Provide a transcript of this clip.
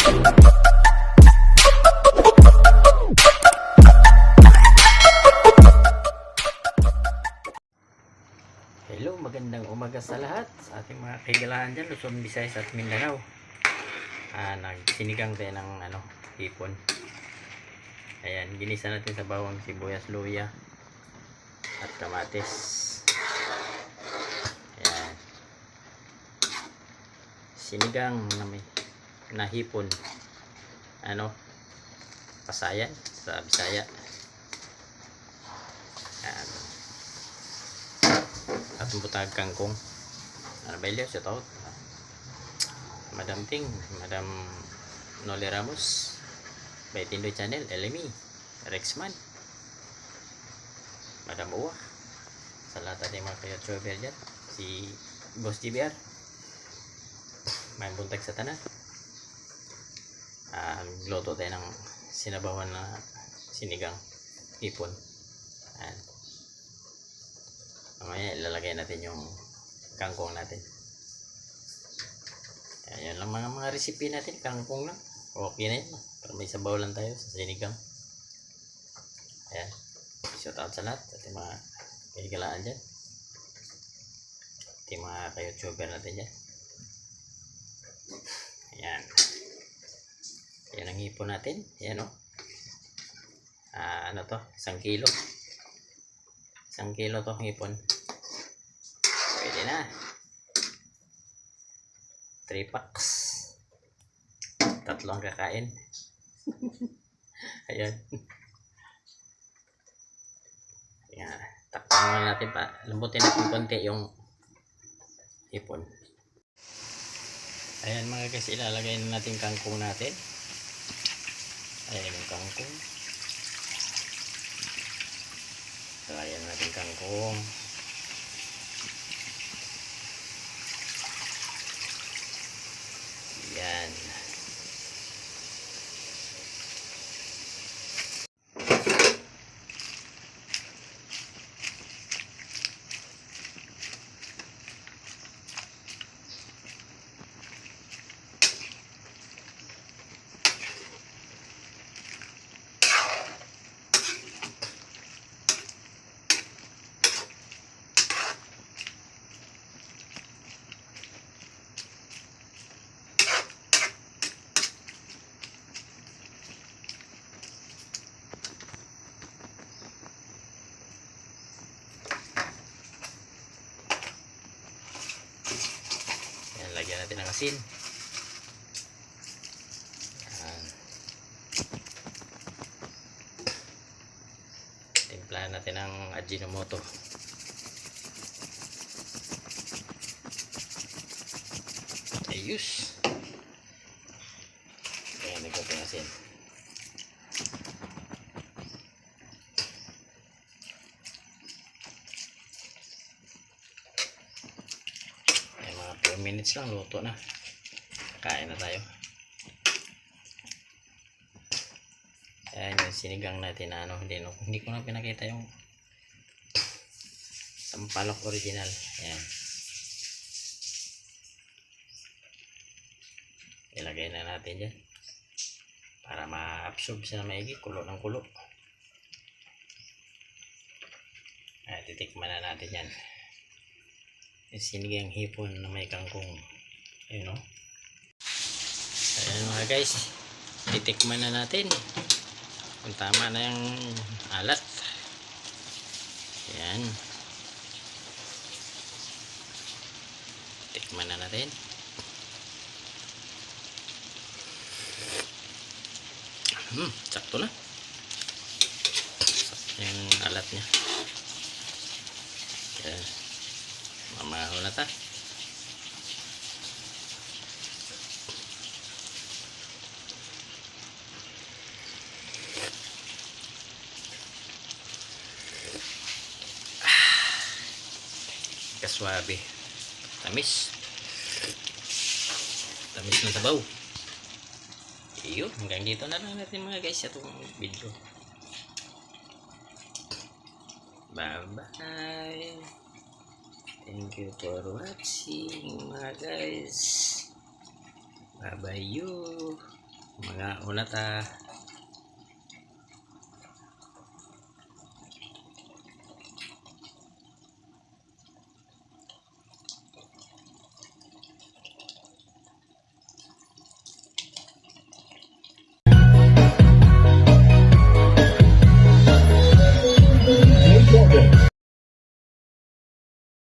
Hello, magandang umaga sa lahat sa ating mga kaigalaan dyan, Luzon, Visayas at Mindanao. Nagsinigang tayo ng hipon. Ayan, ginisa natin sa bawang sibuyas, luya at kamatis. Ayan, sinigang na hipon, pasayan sa Bisaya. Ayan, at butag kangkong. Belio, shout out Madam Ting, Madam Noli Ramos, Baytindoy Channel, LME, Rexman, Madam Uwa, sa lahat natin mga ka-YouTuber dyan, si Boss GBR, may buntag sa tanan. Gluto tayo ng sinabawan na sinigang hipon. Ayan, mamaya ilalagay natin yung kangkong natin. Ayan lang mga recipe natin, kangkong lang. Okay na yun. Para may sabaw lang tayo sa sinigang. Ayan. Shout out sa lahat. At yung mga kahigalaan dyan. At yung mga ka-YouTuber natin dyan. Ayan. Ayan ang hipon natin. Ayan o. Ano to? 1 kilo. 1 kilo to hipon. Pwede na. 3 packs. 3 ang kakain. Ayan. Ayan. Takpan muna natin pa. Lambutin natin konti yung hipon. Ayan mga guys, ilalagay na natin kangkong natin. Ayan yung kangkong. Ayan natin kangkong. Yan. Lagyan natin ng asin. Timplahan natin ng Ajinomoto. Ayos. Ayan, nagkapin asin. Mga 4 minutes lang, luto na. Kain na tayo. Ayan yung sinigang natin na hindi ko na pinakita yung sampalok original. Ayan, ilagay na natin dyan para ma-absorb siya na maigi. Kulo ng kulo. Ayan, titikman na natin yan. Yung sinigang hipon na may kangkong. Ayun o. Ayan mga guys, titikman na natin kung tama na yung alat. Ayan, tikman na natin. Sakto na. Sakto yung alat nya. Ayan, mamahal na ta. Kaswabe. Tamis. Tamis ng sabaw. Iyo, hanggang dito na lang natin mga guys itong video. Bye bye. Thank you for watching mga guys. Bye bye you. Nga una ta